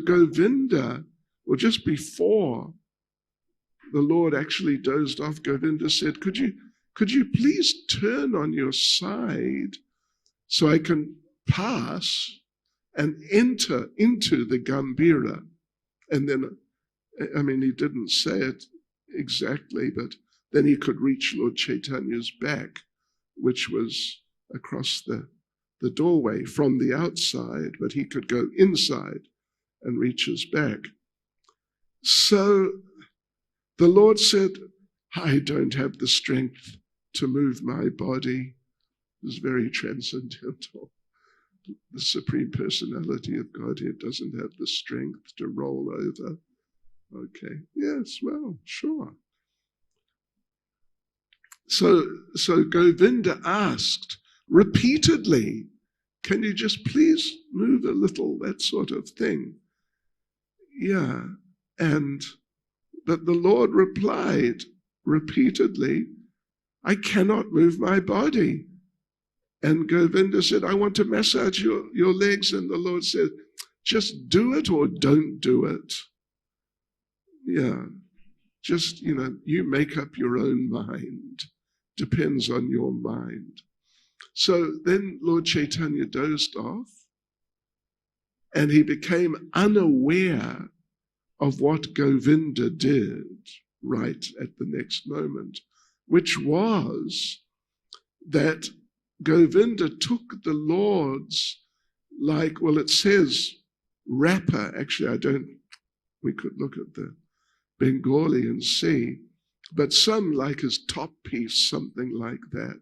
Govinda, or just before the Lord actually dozed off, Govinda said, could you please turn on your side so I can pass and enter into the Gambhira? And then, I mean, he didn't say it exactly, but then he could reach Lord Chaitanya's back, which was across the doorway from the outside, but he could go inside and reach his back. So the Lord said, I don't have the strength to move my body. It was very transcendental. The Supreme Personality of Godhead doesn't have the strength to roll over. Okay, yes, well, sure. So Govinda asked repeatedly, can you just please move a little, that sort of thing? Yeah, but the Lord replied repeatedly, I cannot move my body. And Govinda said, I want to massage your legs. And the Lord said, just do it or don't do it. Yeah, just, you make up your own mind. Depends on your mind. So then Lord Chaitanya dozed off, and he became unaware of what Govinda did right at the next moment, which was that Govinda took the Lord's, it says wrapper. Actually, we could look at the Bengali and see, but some like his top piece, something like that,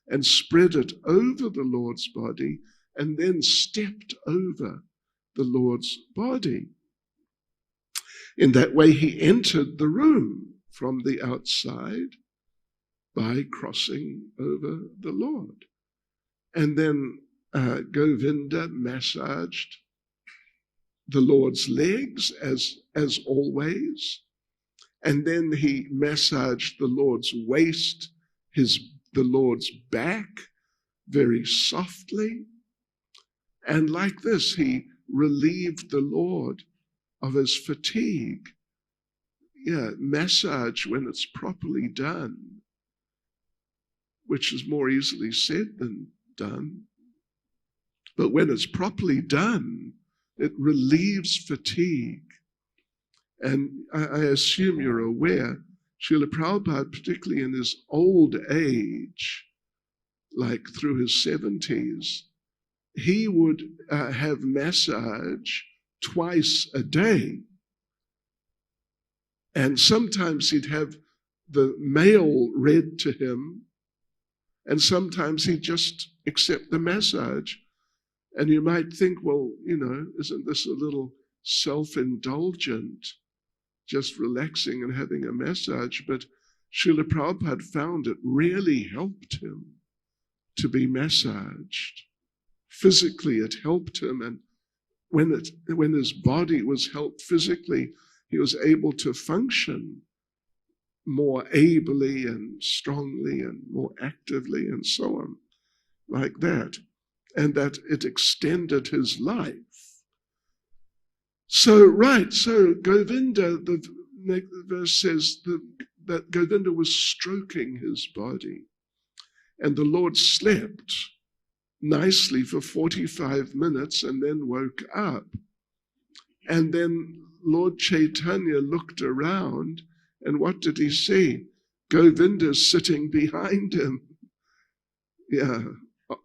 and spread it over the Lord's body and then stepped over the Lord's body. In that way, he entered the room from the outside by crossing over the Lord. And then Govinda massaged the Lord's legs as always. And then he massaged the Lord's waist, the Lord's back very softly. And like this, he relieved the Lord of his fatigue. Yeah, massage when it's properly done, which is more easily said than done. But when it's properly done, it relieves fatigue. And I assume you're aware, Srila Prabhupada, particularly in his old age, like through his 70s, he would have massage twice a day. And sometimes he'd have the mail read to him, and sometimes he'd just accept the massage. And you might think, well, isn't this a little self-indulgent, just relaxing and having a massage? But Srila Prabhupada found it really helped him to be massaged. Physically, it helped him. And when his body was helped physically, he was able to function more ably and strongly and more actively and so on, like that. And that it extended his life. So Govinda, the next verse says that Govinda was stroking his body, and the Lord slept nicely for 45 minutes and then woke up. And then Lord Chaitanya looked around, and what did he see? Govinda sitting behind him. Yeah,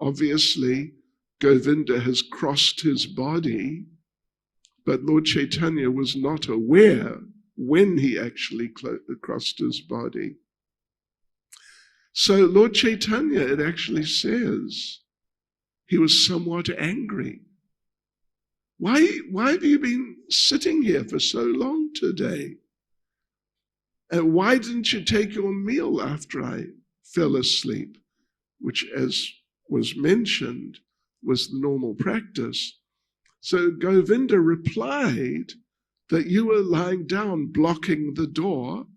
obviously Govinda has crossed his body, but Lord Chaitanya was not aware when he actually crossed his body. So Lord Chaitanya, it actually says, he was somewhat angry. Why have you been sitting here for so long today? And why didn't you take your meal after I fell asleep? Which, as was mentioned, was the normal practice. So Govinda replied that you were lying down blocking the door,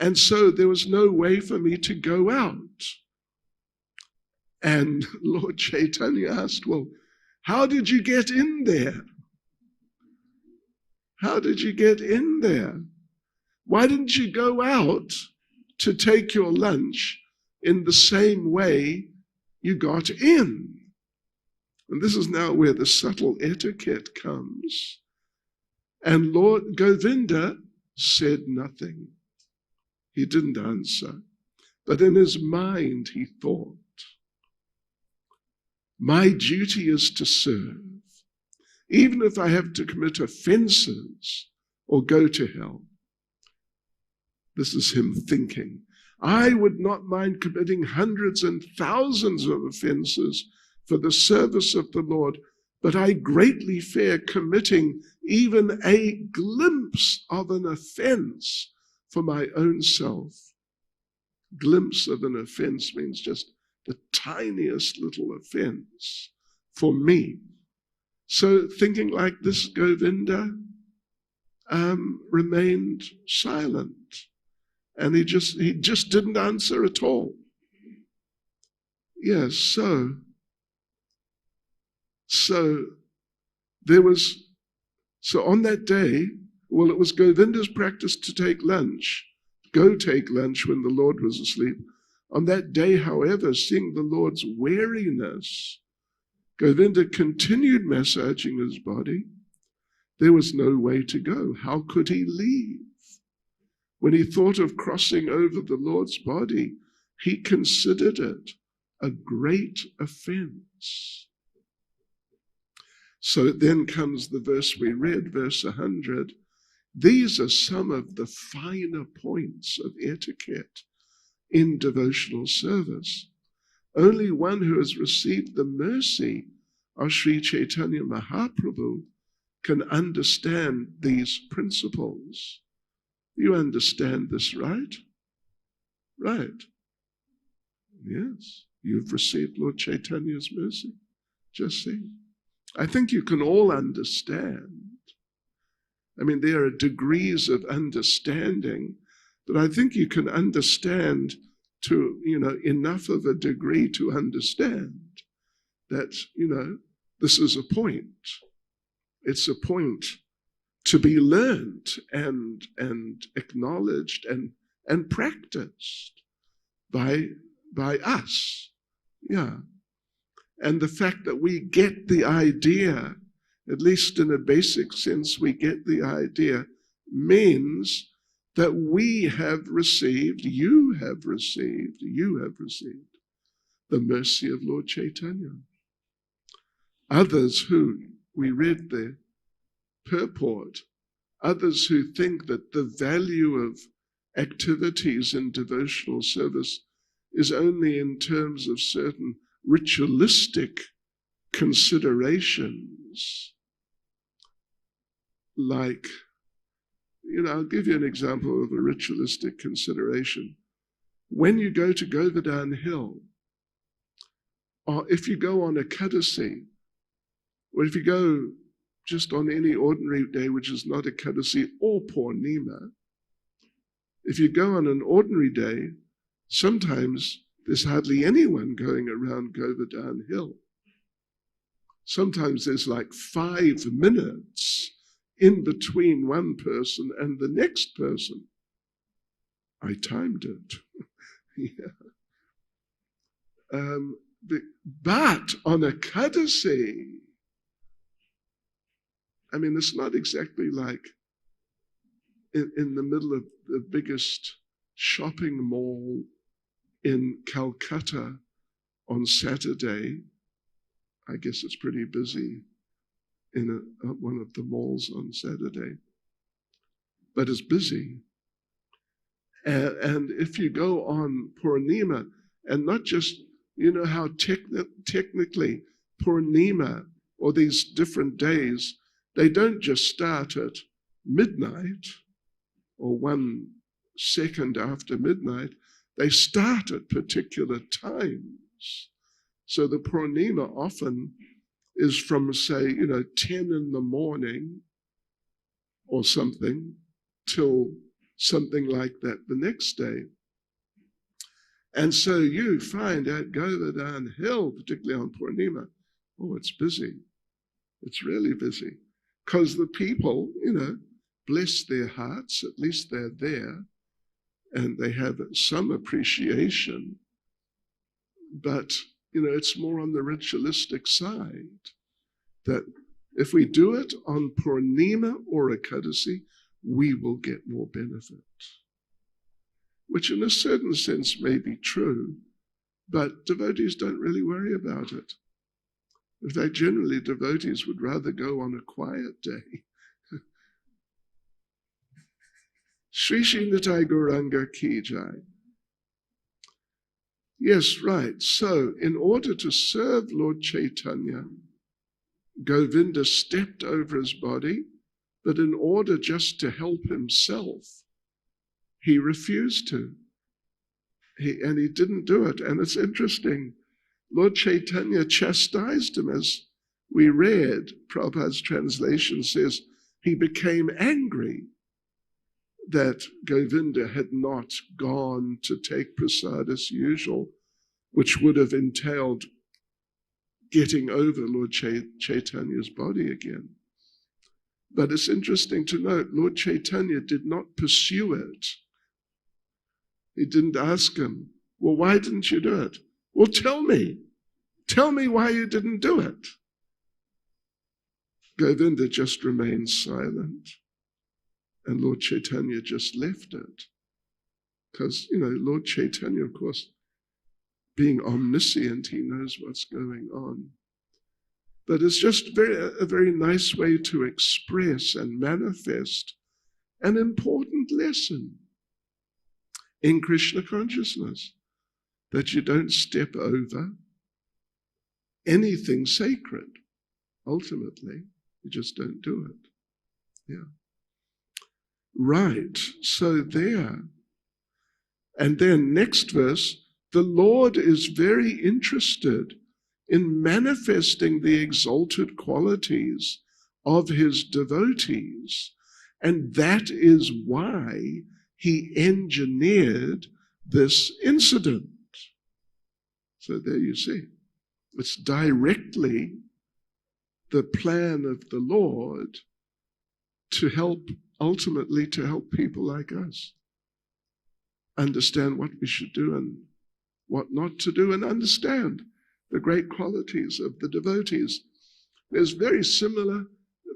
and so there was no way for me to go out. And Lord Chaitanya asked, well, how did you get in there? How did you get in there? Why didn't you go out to take your lunch in the same way you got in? And this is now where the subtle etiquette comes. And Lord Govinda said nothing. He didn't answer. But in his mind he thought, my duty is to serve, even if I have to commit offenses or go to hell. This is him thinking. I would not mind committing hundreds and thousands of offenses for the service of the Lord, but I greatly fear committing even a glimpse of an offense for my own self. Glimpse of an offense means just the tiniest little offense for me. So thinking like this, Govinda remained silent, and he just didn't answer at all. Yes, so on that day, well, it was Govinda's practice to go take lunch when the Lord was asleep. On that day, however, seeing the Lord's weariness, Govinda continued massaging his body. There was no way to go. How could he leave? When he thought of crossing over the Lord's body, he considered it a great offense. So then comes the verse we read, verse 100. These are some of the finer points of etiquette in devotional service. Only one who has received the mercy of Sri Chaitanya Mahaprabhu can understand these principles. You understand this, right? Right. Yes, you've received Lord Chaitanya's mercy. Just see. I think you can all understand. I mean, there are degrees of understanding, but I think you can understand to, enough of a degree to understand that, this is a point. It's a point to be learned and acknowledged and practiced by us. Yeah. And the fact that we get the idea, at least in a basic sense, we get the idea, means that we have received, you have received the mercy of Lord Chaitanya. Others who, we read the purport, others who think that the value of activities in devotional service is only in terms of certain ritualistic considerations, like, I'll give you an example of a ritualistic consideration. When you go to Govardhan Hill, or if you go on Ekadasi, or if you go just on any ordinary day, which is not Ekadasi or Purnima, if you go on an ordinary day, sometimes there's hardly anyone going around Govardhan Hill. Sometimes there's like 5 minutes in between one person and the next person. I timed it. Yeah. But on Ekadasi, it's not exactly like in the middle of the biggest shopping mall in Calcutta on Saturday. I guess it's pretty busy in one of the malls on Saturday, but it's busy. And if you go on Purnima, and not just, how technically Purnima or these different days, they don't just start at midnight or 1 second after midnight. They start at particular times. So the Purnima often is from, say, 10 in the morning or something till something like that the next day. And so you find at Govardhan Hill, particularly on Purnima, it's busy. It's really busy. Because the people, bless their hearts, at least they're there, and they have some appreciation. But, it's more on the ritualistic side, that if we do it on Purnima or Ekadasi, we will get more benefit. Which in a certain sense may be true, but devotees don't really worry about it. In fact, generally devotees would rather go on a quiet day. Shri Shri Nitai Gauranga Ki Jai. Yes, right. So, in order to serve Lord Chaitanya, Govinda stepped over his body, but in order just to help himself, he refused to. And he didn't do it. And it's interesting. Lord Chaitanya chastised him, as we read. Prabhupada's translation says he became angry that Govinda had not gone to take prasad as usual, which would have entailed getting over Lord Chaitanya's body again. But it's interesting to note, Lord Chaitanya did not pursue it. He didn't ask him, well, why didn't you do it? Well, tell me why you didn't do it. Govinda just remained silent. And Lord Chaitanya just left it. Because, Lord Chaitanya, of course, being omniscient, he knows what's going on. But it's just a very nice way to express and manifest an important lesson in Krishna consciousness, that you don't step over anything sacred. Ultimately, you just don't do it. Yeah. Right, so there. And then next verse, the Lord is very interested in manifesting the exalted qualities of his devotees. And that is why he engineered this incident. So there you see, it's directly the plan of the Lord ultimately to help people like us understand what we should do and what not to do, and understand the great qualities of the devotees. There's very similar,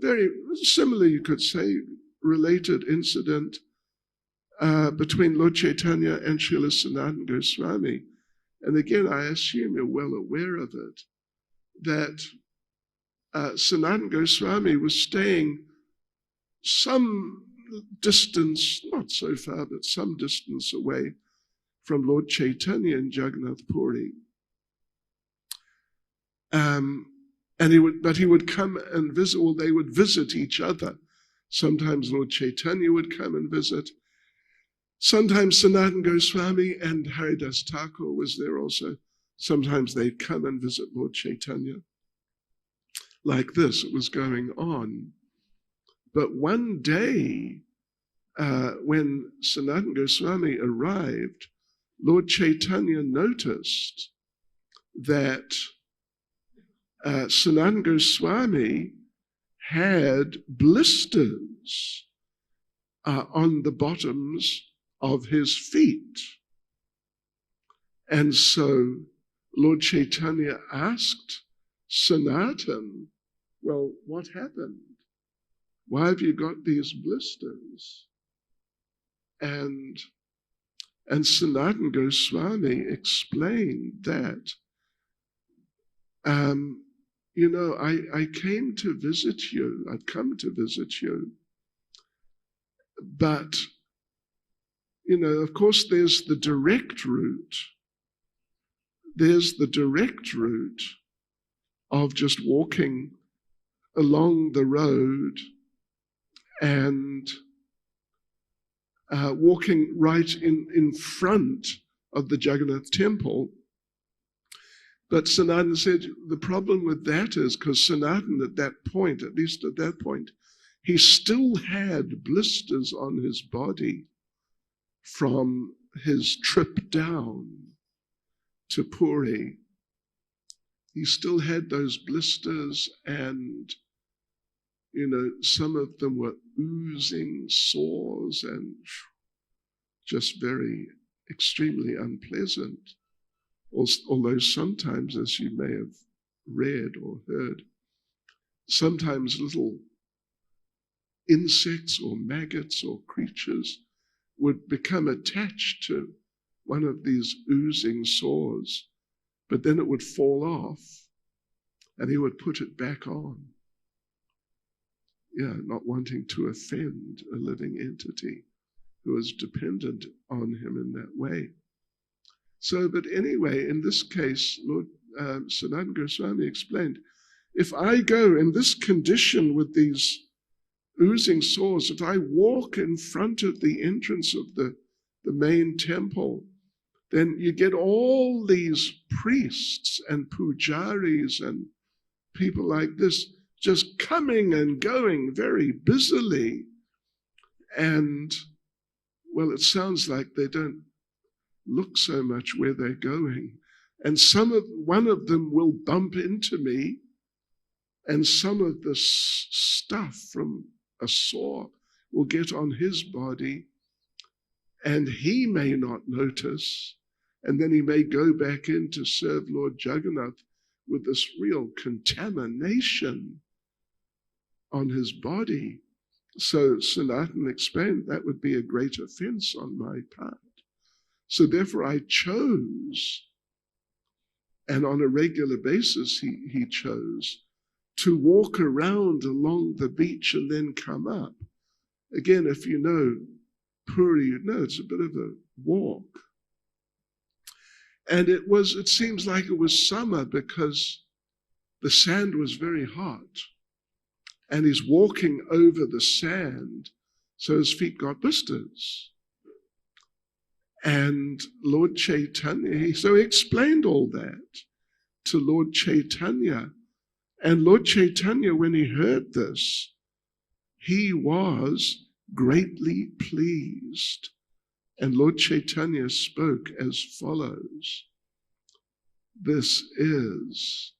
you could say, related incident between Lord Chaitanya and Srila Sanatana Goswami. And again, I assume you're well aware of it, that Sanatana Goswami was staying some distance, not so far, but some distance away from Lord Chaitanya in Jagannath Puri. But he would come and visit, or they would visit each other. Sometimes Lord Chaitanya would come and visit. Sometimes Sanatana Goswami and Haridas Thakur was there also. Sometimes they'd come and visit Lord Chaitanya. Like this, it was going on. But one day, when Sanatana Goswami arrived, Lord Chaitanya noticed that Sanatana Goswami had blisters on the bottoms of his feet. And so Lord Chaitanya asked Sanatana, well, what happened? Why have you got these blisters? And Sanatana Goswami explained that, I came to visit you. I've come to visit you. But, of course, there's the direct route. There's the direct route of just walking along the road and walking right in front of the Jagannath temple. But Sanatana said the problem with that is because Sanatana at that point, at least at that point, he still had blisters on his body from his trip down to Puri. He still had those blisters, and some of them were oozing sores and just very extremely unpleasant. Although sometimes, as you may have read or heard, sometimes little insects or maggots or creatures would become attached to one of these oozing sores, but then it would fall off and he would put it back on. Yeah, not wanting to offend a living entity who is dependent on him in that way. So, but anyway, in this case, Lord Sanatana Goswami explained, if I go in this condition with these oozing sores, if I walk in front of the entrance of the main temple, then you get all these priests and pujaris and people like this just coming and going very busily. And, well, it sounds like they don't look so much where they're going. And one of them will bump into me, and some of the stuff from a sore will get on his body, and he may not notice, and then he may go back in to serve Lord Jagannath with this real contamination on his body. So Sanatana explained that would be a great offense on my part. So therefore I chose, and on a regular basis he chose, to walk around along the beach and then come up. Again, if you know Puri, you know it's a bit of a walk. And it seems like it was summer because the sand was very hot. And he's walking over the sand, so his feet got blisters. And Lord Chaitanya, so he explained all that to Lord Chaitanya. And Lord Chaitanya, when he heard this, he was greatly pleased. And Lord Chaitanya spoke as follows. This is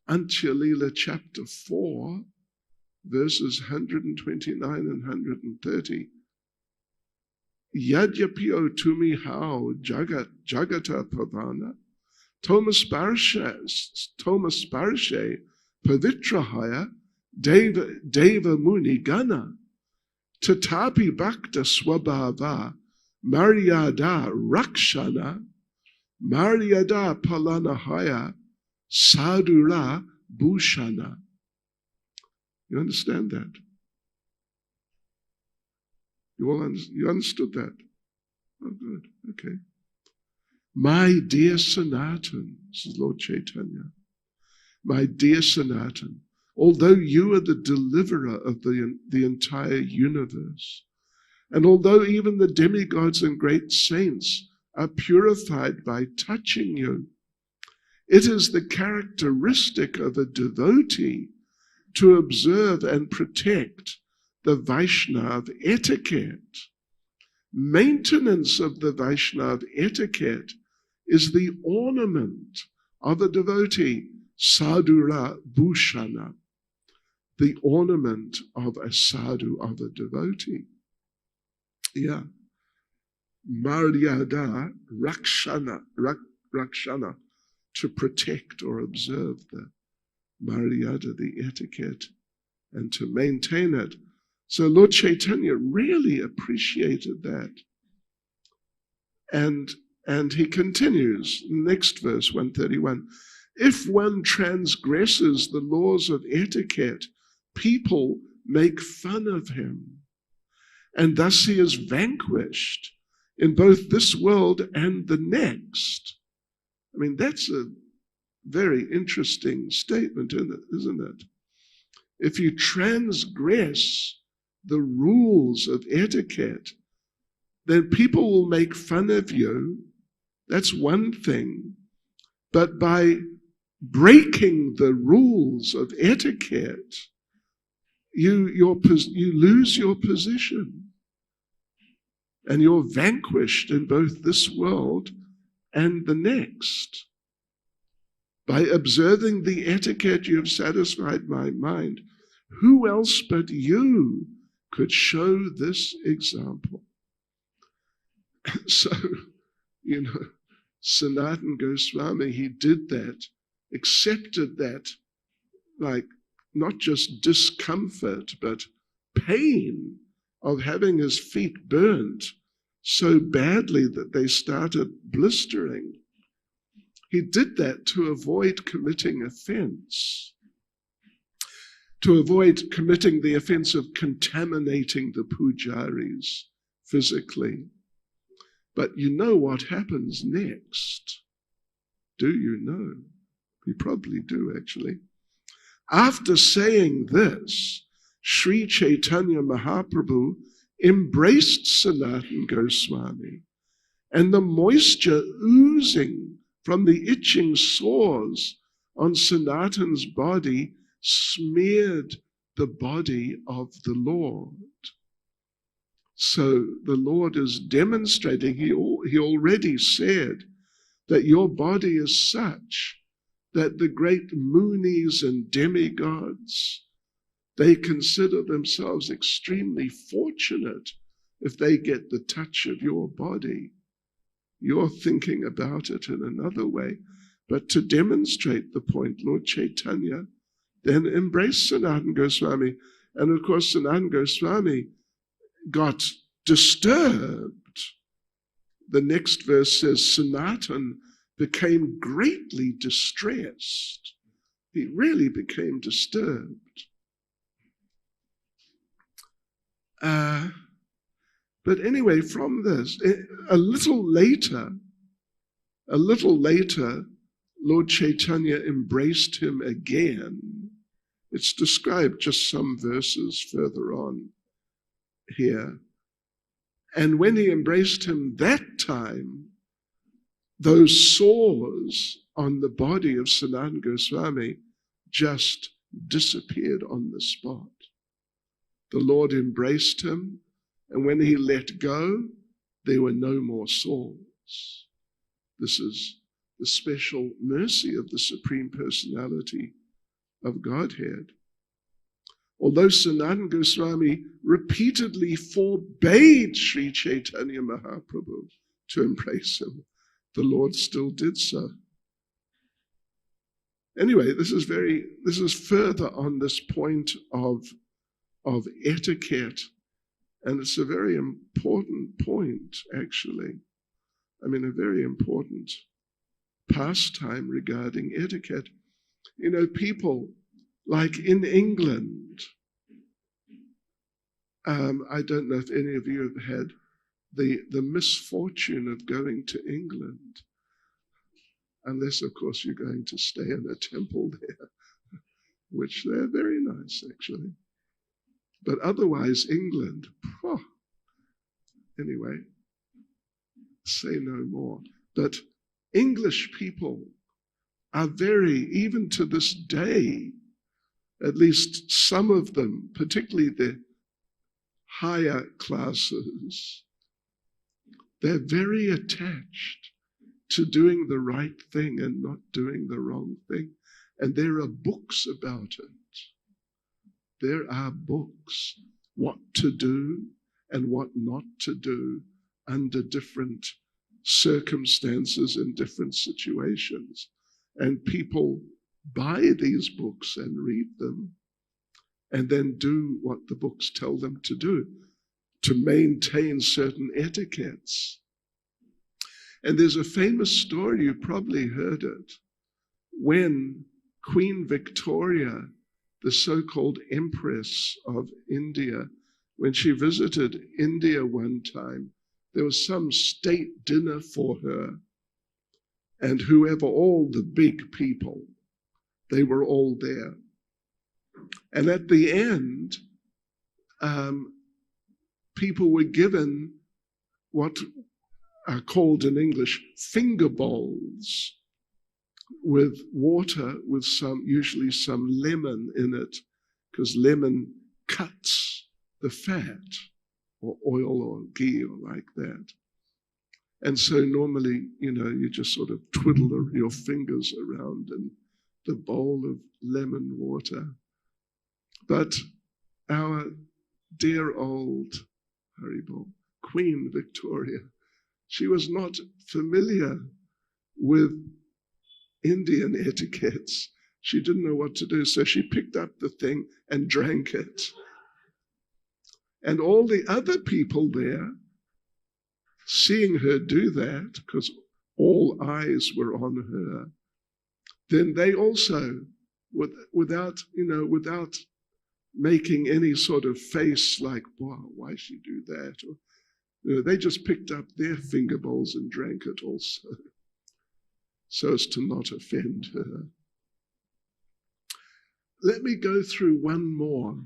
Antya Lila chapter 4, verses 129 and 130. Yadyapyo tumi hao jagata pavana Thomas Parshe Pavitrahaya Deva Muni Gana Tatapi Bhakta Swabhava Maryada Rakshana Maryada Palanahaya Sadhura Bhushana. You understand that? You understood that? Oh, good. Okay. My dear Sanatan, this is Lord Chaitanya, my dear Sanatan, although you are the deliverer of the entire universe, and although even the demigods and great saints are purified by touching you, it is the characteristic of a devotee to observe and protect the Vaishnava etiquette. Maintenance of the Vaishnava etiquette is the ornament of a devotee, sadhura bhushana, the ornament of a sadhu, of a devotee. Yeah. Maryada rakshana, to protect or observe the Maryada, the etiquette, and to maintain it. So Lord Chaitanya really appreciated that. And he continues, next verse, 131. If one transgresses the laws of etiquette, people make fun of him, and thus he is vanquished in both this world and the next. I mean, that's a very interesting statement, isn't it? If you transgress the rules of etiquette, then people will make fun of you. That's one thing. But by breaking the rules of etiquette, you lose your position. And you're vanquished in both this world and the next. By observing the etiquette, you have satisfied my mind. Who else but you could show this example? So, Sanatana Goswami, he did that, accepted that, like not just discomfort, but pain of having his feet burnt so badly that they started blistering. He did that to avoid committing offense, to avoid committing the offense of contaminating the pujaris physically. But you know what happens next? Do you know? You probably do, actually. After saying this, Sri Chaitanya Mahaprabhu embraced Sanatana Goswami, and the moisture oozing from the itching sores on Sanatana's body smeared the body of the Lord. So the Lord is demonstrating, he already said that your body is such that the great munis and demigods, they consider themselves extremely fortunate if they get the touch of your body. You're thinking about it in another way. But to demonstrate the point, Lord Chaitanya then embraced Sanatana Goswami. And of course, Sanatana Goswami got disturbed. The next verse says, Sanatana became greatly distressed. He really became disturbed. But anyway, from this, a little later, Lord Chaitanya embraced him again. It's described just some verses further on here. And when he embraced him that time, those sores on the body of Sanatana Goswami just disappeared on the spot. The Lord embraced him, and when he let go, there were no more sores. This is the special mercy of the Supreme Personality of Godhead. Although Sanatana Goswami repeatedly forbade Sri Chaitanya Mahaprabhu to embrace him, the Lord still did so. Anyway, this is further on this point of etiquette, and it's a very important point, actually. I mean, a very important pastime regarding etiquette. People like in England, I don't know if any of you have had the misfortune of going to England, unless, of course, you're going to stay in a temple there, which they're very nice, actually. But otherwise, England, anyway, say no more. But English people are even to this day, at least some of them, particularly the higher classes, they're very attached to doing the right thing and not doing the wrong thing. And there are books about it. There are books, what to do and what not to do under different circumstances in different situations. And people buy these books and read them and then do what the books tell them to do to maintain certain etiquettes. And there's a famous story, you probably heard it, when Queen Victoria, the so-called Empress of India, when she visited India one time, there was some state dinner for her, and all the big people, they were all there. And at the end, people were given what are called in English finger bowls with water with usually some lemon in it, because lemon cuts the fat, or oil or ghee or like that. And so normally, you just sort of twiddle your fingers around in the bowl of lemon water. But our dear old Haribol, Queen Victoria, she was not familiar with Indian etiquettes. She didn't know what to do, so she picked up the thing and drank it. And all the other people there, seeing her do that, because all eyes were on her, then they also, without making any sort of face like, wow, why she do that? Or, they just picked up their finger bowls and drank it also, so as to not offend her. Let me go through one more.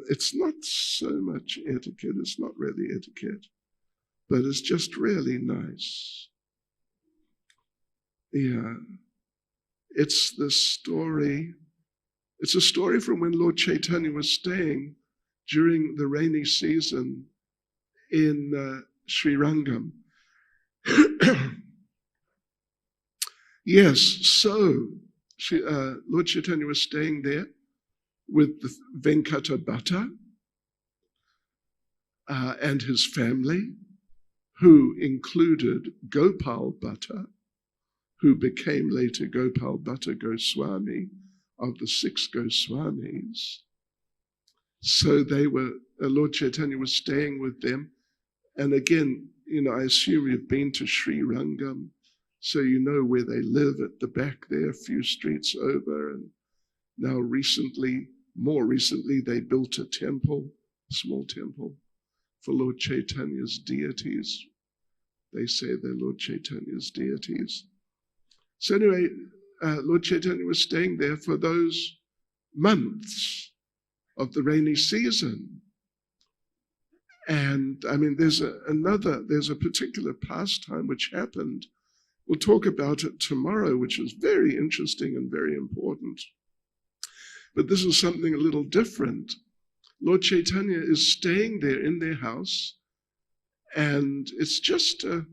It's not so much etiquette, it's not really etiquette, but it's just really nice. Yeah. It's the story. It's a story from when Lord Chaitanya was staying during the rainy season in Sri Rangam. Yes, so Lord Chaitanya was staying there with the Venkata Bhatta and his family, who included Gopal Bhatta, who became later Gopal Bhatta Goswami of the 6 Goswamis. So they were, Lord Chaitanya was staying with them. And again, I assume you've been to Sri Rangam, so you know where they live at the back there, a few streets over. And now more recently, they built a temple, a small temple, for Lord Chaitanya's deities. They say they're Lord Chaitanya's deities. So anyway, Lord Chaitanya was staying there for those months of the rainy season. And I mean, there's a particular pastime which happened. We'll talk about it tomorrow, which is very interesting and very important. But this is something a little different. Lord Chaitanya is staying there in their house, and it's just a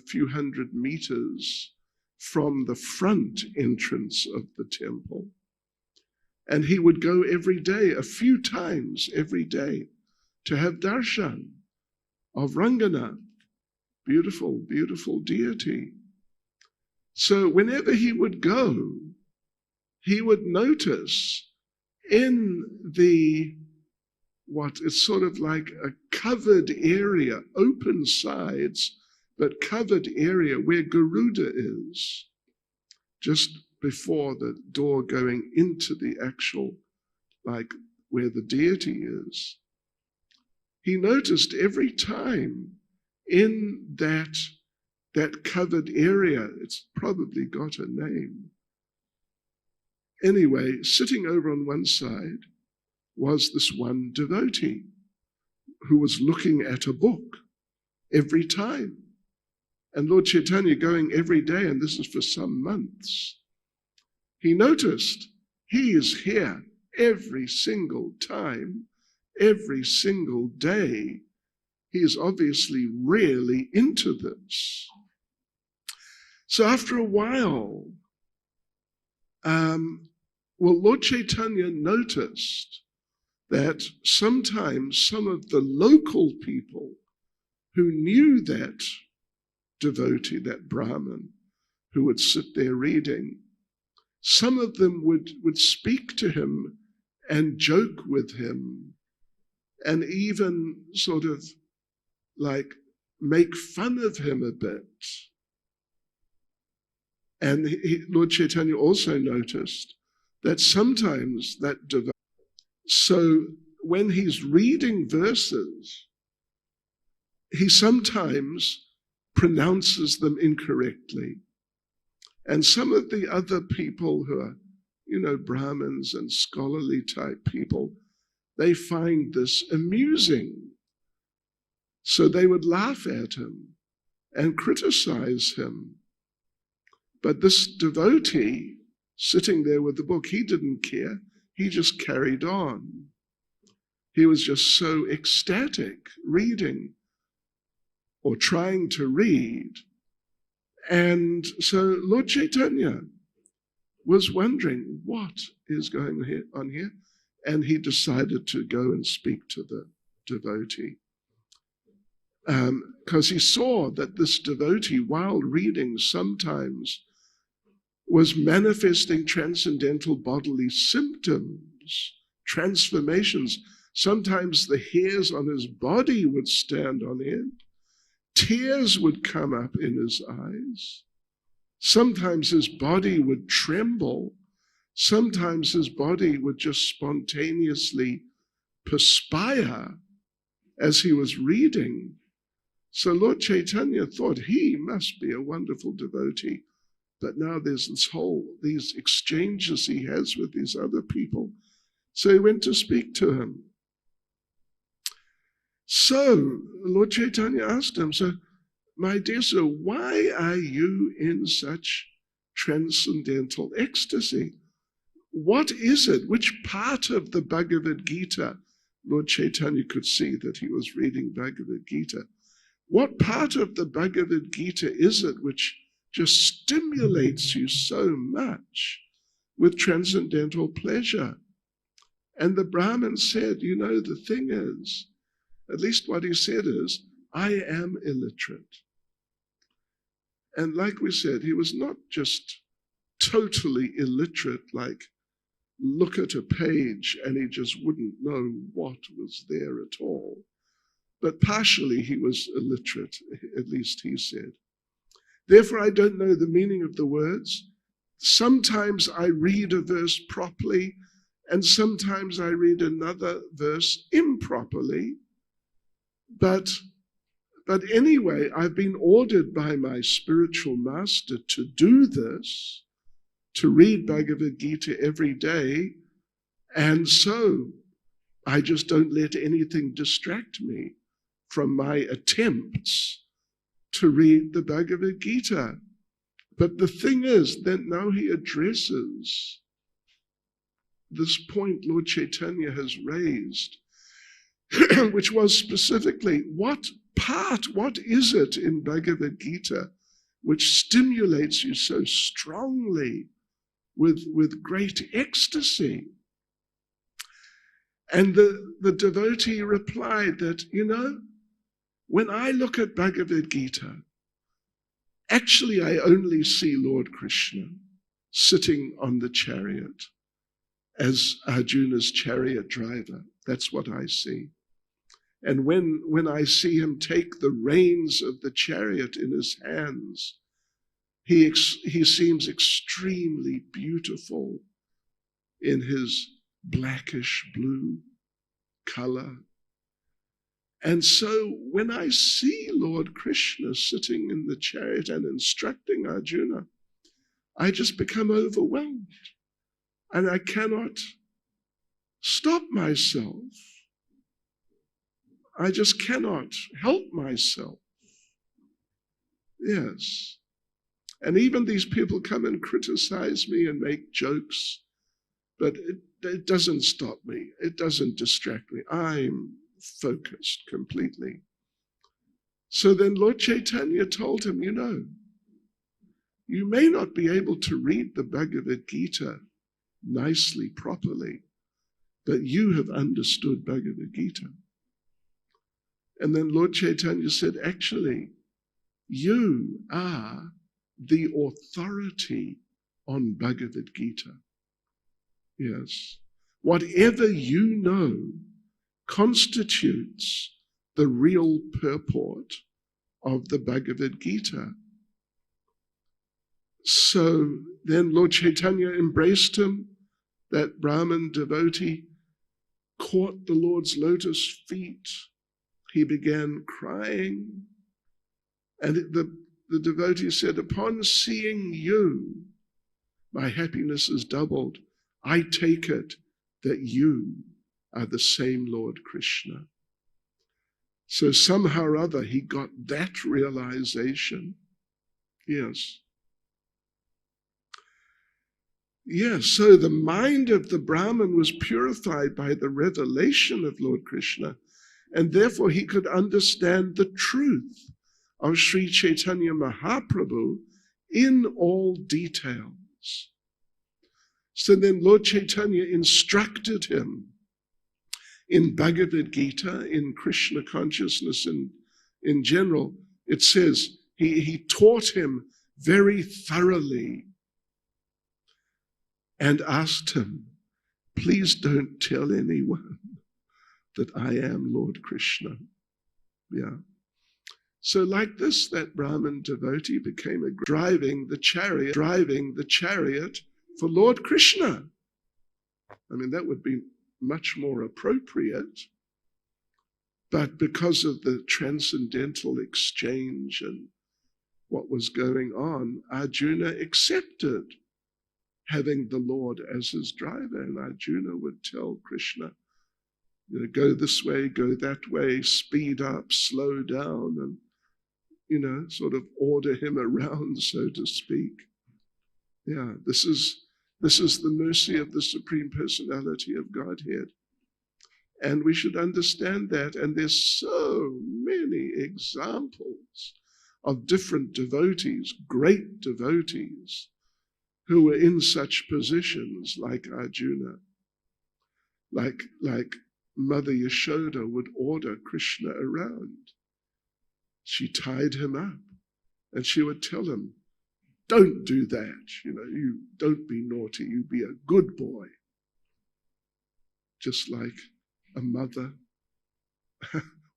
few hundred meters from the front entrance of the temple. And he would go every day, a few times every day, to have darshan of Ranganath, beautiful, beautiful deity. So whenever he would go, he would notice in it's sort of like a covered area, open sides, but covered area where Garuda is, just before the door going into the actual, like where the deity is. He noticed every time in that covered area, it's probably got a name. Anyway, sitting over on one side was this one devotee who was looking at a book every time. And Lord Chaitanya going every day, and this is for some months. He noticed he is here every single time, every single day. He is obviously really into this. So after a while, Lord Chaitanya noticed that sometimes some of the local people who knew that devotee, that Brahmin, who would sit there reading, some of them would speak to him and joke with him and even sort of like make fun of him a bit. And Lord Chaitanya also noticed that sometimes that devotee, so when he's reading verses, he sometimes pronounces them incorrectly. And some of the other people who are, Brahmins and scholarly type people, they find this amusing. So they would laugh at him and criticize him. But this devotee sitting there with the book, he didn't care. He just carried on. He was just so ecstatic reading or trying to read. And so Lord Chaitanya was wondering what is going on here, and he decided to go and speak to the devotee. Because he saw that this devotee, while reading, sometimes was manifesting transcendental bodily symptoms, transformations. Sometimes the hairs on his body would stand on end. Tears would come up in his eyes. Sometimes his body would tremble. Sometimes his body would just spontaneously perspire as he was reading. So Lord Chaitanya thought he must be a wonderful devotee. But now there's these exchanges he has with these other people. So he went to speak to him. So Lord Chaitanya asked him, so, my dear sir, why are you in such transcendental ecstasy? What is it? Which part of the Bhagavad Gita? Lord Chaitanya could see that he was reading Bhagavad Gita. What part of the Bhagavad Gita is it which just stimulates you so much with transcendental pleasure? And the Brahmin said, the thing is, at least what he said is, I am illiterate. And like we said, he was not just totally illiterate, like look at a page and he just wouldn't know what was there at all. But partially he was illiterate, at least he said. Therefore, I don't know the meaning of the words. Sometimes I read a verse properly, and sometimes I read another verse improperly. But anyway, I've been ordered by my spiritual master to do this, to read Bhagavad Gita every day, and so I just don't let anything distract me from my attempts to read the Bhagavad Gita. But the thing is that now he addresses this point Lord Chaitanya has raised, which was specifically, what is it in Bhagavad Gita which stimulates you so strongly with great ecstasy? And the devotee replied that, when I look at Bhagavad Gita, actually I only see Lord Krishna sitting on the chariot as Arjuna's chariot driver. That's what I see. And when I see him take the reins of the chariot in his hands, he seems extremely beautiful in his blackish blue color. And so when I see Lord Krishna sitting in the chariot and instructing Arjuna, I just become overwhelmed. And I cannot stop myself. I just cannot help myself. Yes. And even these people come and criticize me and make jokes, but it doesn't stop me. It doesn't distract me. I'm focused completely. So then Lord Chaitanya told him, you may not be able to read the Bhagavad Gita nicely, properly, but you have understood Bhagavad Gita. And then Lord Chaitanya said, actually, you are the authority on Bhagavad Gita. Yes. Whatever you know constitutes the real purport of the Bhagavad Gita. So then Lord Chaitanya embraced him. That Brahmin devotee caught the Lord's lotus feet. He began crying. And the devotee said, upon seeing you, my happiness is doubled. I take it that you are the same Lord Krishna. So somehow or other he got that realization. Yes. Yes, so the mind of the Brahmin was purified by the revelation of Lord Krishna, and therefore he could understand the truth of Sri Chaitanya Mahaprabhu in all details. So then Lord Chaitanya instructed him in Bhagavad Gita, in Krishna consciousness in general. It says he taught him very thoroughly and asked him, please don't tell anyone that I am Lord Krishna. Yeah. So like this, that Brahmin devotee became driving the chariot for Lord Krishna. I mean, that would be much more appropriate. But because of the transcendental exchange and what was going on, Arjuna accepted having the Lord as his driver. And Arjuna would tell Krishna, go this way, go that way, speed up, slow down, and, sort of order him around, so to speak. Yeah, this is the mercy of the Supreme Personality of Godhead. And we should understand that. And there's so many examples of different devotees, great devotees, who were in such positions like Arjuna. Like Mother Yashoda would order Krishna around. She tied him up and she would tell him, don't do that, you don't be naughty, you be a good boy. Just like a mother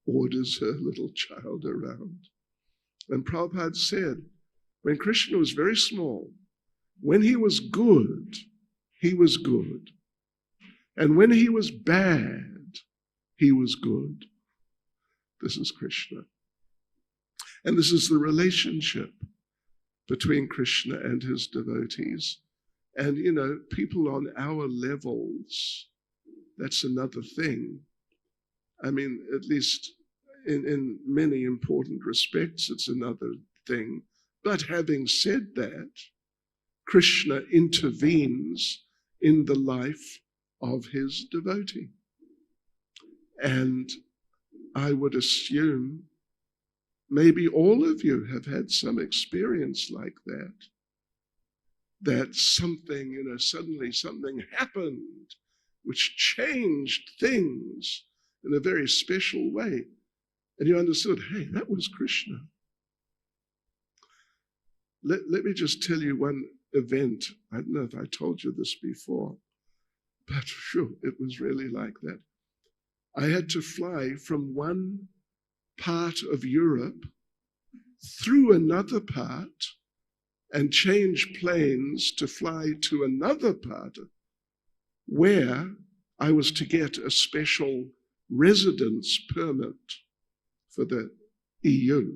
orders her little child around. And Prabhupada said, when Krishna was very small, when he was good, he was good. And when he was bad, he was good. This is Krishna. And this is the relationship between Krishna and his devotees. And, people on our levels, that's another thing. I mean, at least in many important respects, it's another thing. But having said that, Krishna intervenes in the life of his devotee. And I would assume maybe all of you have had some experience like that something, suddenly something happened which changed things in a very special way. And you understood, hey, that was Krishna. Let me just tell you one event. I don't know if I told you this before, but sure, it was really like that. I had to fly from one part of Europe through another part and change planes to fly to another part where I was to get a special residence permit for the EU.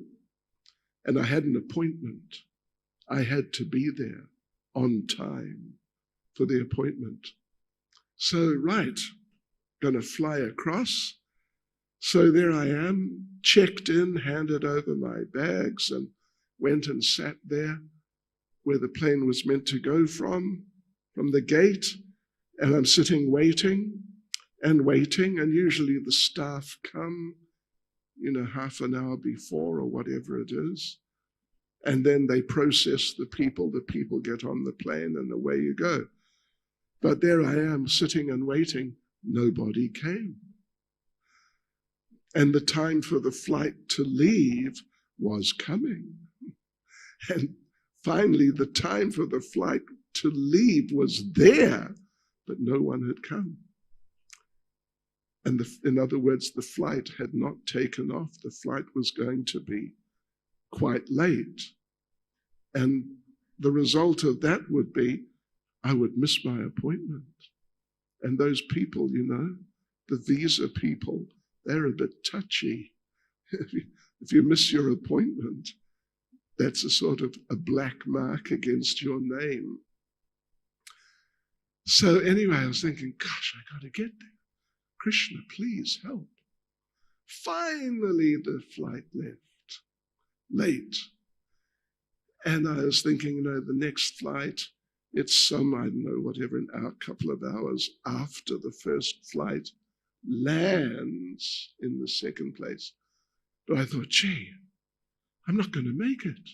And I had an appointment. I had to be there on time for the appointment. So, right, going to fly across. So there I am, checked in, handed over my bags, and went and sat there where the plane was meant to go from the gate. And I'm sitting waiting, and usually the staff come, half an hour before or whatever it is. And then they process the people get on the plane, and away you go. But there I am sitting and waiting. Nobody came. And the time for the flight to leave was coming. And finally, the time for the flight to leave was there, but no one had come. And in other words, the flight had not taken off. The flight was going to be quite late. And the result of that would be I would miss my appointment. And those people, the visa people, they're a bit touchy. If you miss your appointment, that's a sort of a black mark against your name. So anyway, I was thinking, gosh, I got to get there. Krishna, please help. Finally, the flight left, late. And I was thinking, the next flight, it's some, I don't know, whatever, an hour, couple of hours after the first flight lands in the second place. But I thought, gee, I'm not going to make it.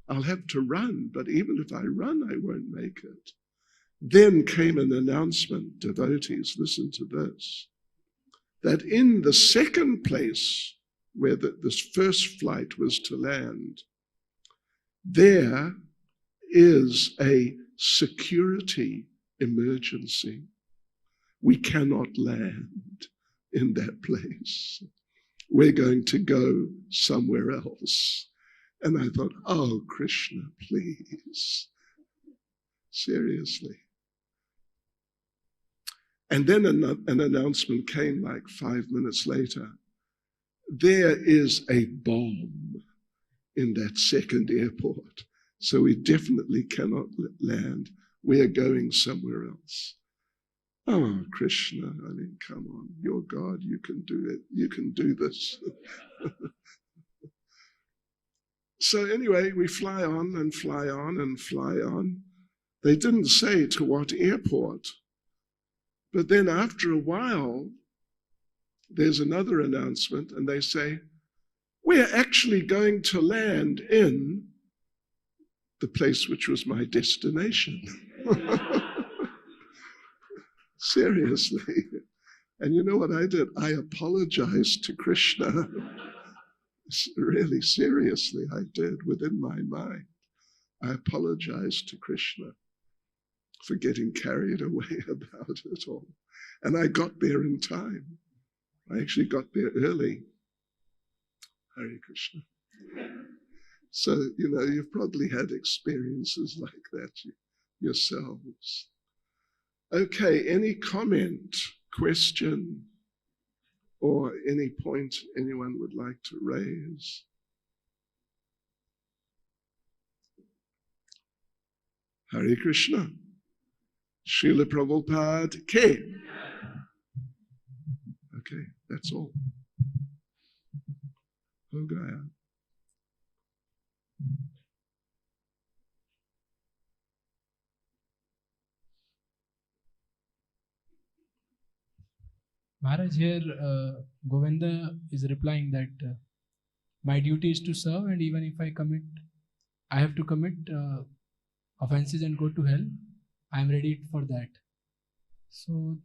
I'll have to run, but even if I run, I won't make it. Then came an announcement, devotees, listen to this, that in the second place where this first flight was to land, there is a security emergency. We cannot land in that place. We're going to go somewhere else. And I thought, oh, Krishna, please. Seriously. And then an announcement came like 5 minutes later. There is a bomb in that second airport, so we definitely cannot land. We are going somewhere else. Oh, Krishna, I mean, come on, you're God, you can do it, you can do this. So anyway, we fly on and fly on and fly on. They didn't say to what airport, but then after a while, there's another announcement, and they say, we're actually going to land in the place which was my destination. Seriously. And you know what I did? I apologized to Krishna. Really, seriously, I did within my mind. I apologized to Krishna for getting carried away about it all. And I got there in time. I actually got there early. Hare Krishna. So, you know, you've probably had experiences like that yourselves. Okay, any comment, question, or any point anyone would like to raise? Hare Krishna. Srila Prabhupada K. Okay, that's all. Ho Gaya. Maharaj, here Govinda is replying that my duty is to serve, and even if I have to commit offenses and go to hell, I am ready for that. So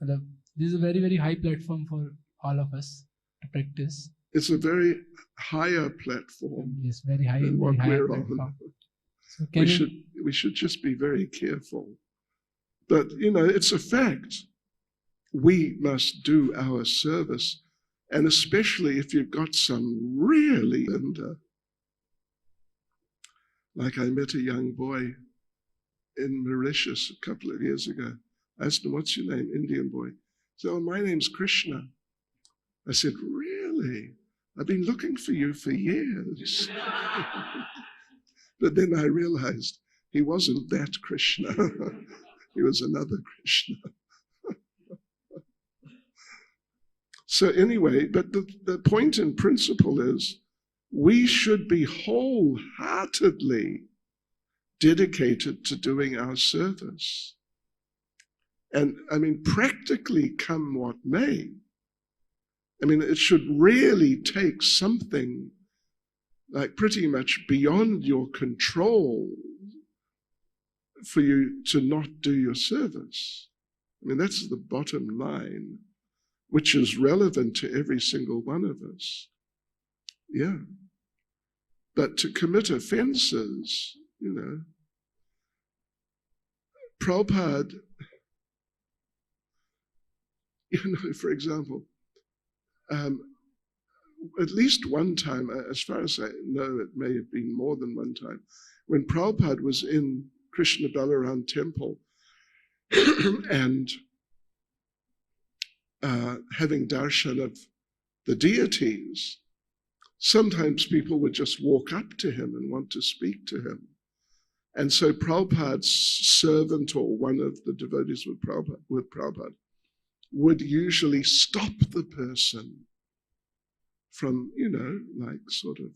this is a very, very high platform for all of us to practice. It's a very higher platform. Yes, very high than what we're platform. on. So we should just be very careful. But, you know, it's a fact. We must do our service, and especially if you've got some really, like I met a young boy in Mauritius a couple of years ago. I asked him, what's your name? Indian boy. He said, oh, my name's Krishna. I said, really? I've been looking for you for years. But then I realized he wasn't that Krishna. He was another Krishna. So anyway, but the point in principle is we should be wholeheartedly dedicated to doing our service. And I mean, practically come what may. I mean, it should really take something like pretty much beyond your control for you to not do your service. I mean, that's the bottom line, which is relevant to every single one of us. Yeah. But to commit offenses, you know, Prabhupada, you know, for example, at least one time, as far as I know, it may have been more than one time, when Prabhupada was in Krishna Balaram temple and having darshan of the deities, sometimes people would just walk up to him and want to speak to him. And so Prabhupada's servant, or one of the devotees with Prabhupada, would usually stop the person from, you know, like sort of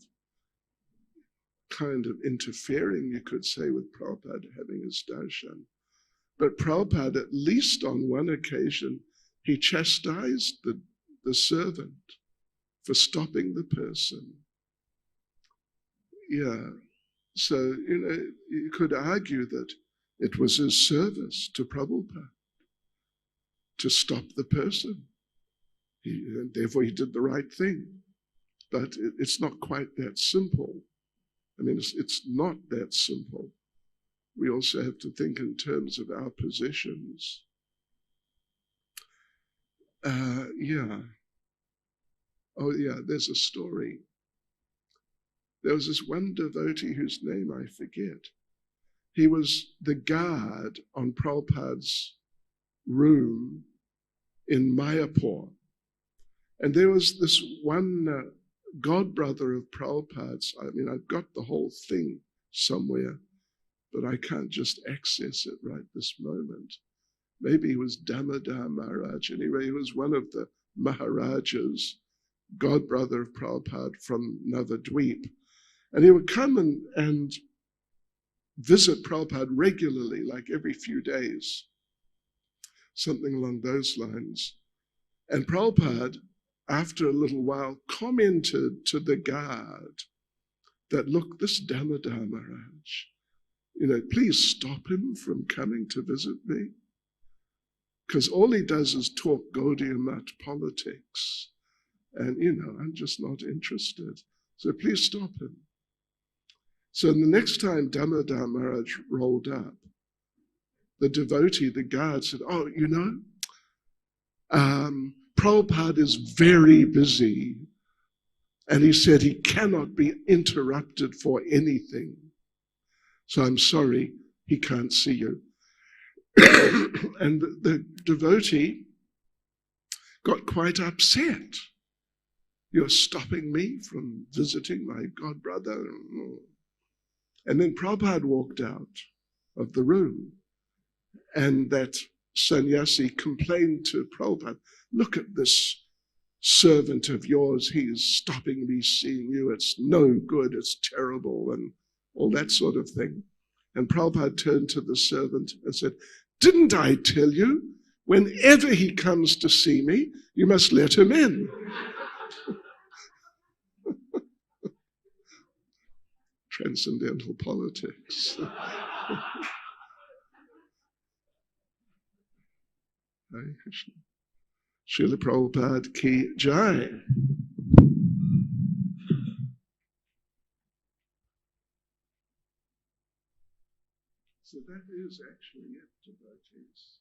kind of interfering, you could say, with Prabhupada having his darshan. But Prabhupada, at least on one occasion, he chastised the servant for stopping the person. Yeah. So, you know, you could argue that It was his service to Prabhupada to stop the person. And therefore he did the right thing. But it's not quite that simple. I mean, it's not that simple. We also have to think in terms of our positions. Yeah. Oh, yeah, there's a story. There was this one devotee whose name I forget. He was the guard on Prabhupada's room in Mayapur. And there was this one godbrother of Prabhupada's. I mean, I've got the whole thing somewhere, but I can't just access it right this moment. Maybe he was Damodar Maharaj. Anyway, he was one of the Maharajas, godbrother of Prabhupada from Navadweep. And he would come and visit Prabhupada regularly, like every few days, something along those lines. And Prabhupada, after a little while, commented to the guard that, look, this Damodar Maharaj, please stop him from coming to visit me. Because all he does is talk Gaudiya Math politics. And, I'm just not interested. So please stop him. So the next time Damodar Maharaj rolled up, the devotee, the guard, said, oh, Prabhupada is very busy. And he said he cannot be interrupted for anything. So I'm sorry, he can't see you. And the devotee got quite upset. You're stopping me from visiting my godbrother? And then Prabhupada walked out of the room, and that sannyasi complained to Prabhupada, look at this servant of yours, he's stopping me seeing you, it's no good, it's terrible, and all that sort of thing. And Prabhupada turned to the servant and said, didn't I tell you, whenever he comes to see me, you must let him in? Transcendental politics. Hare Krishna. Srila Prabhupada ki jai. So that is actually it, devotees.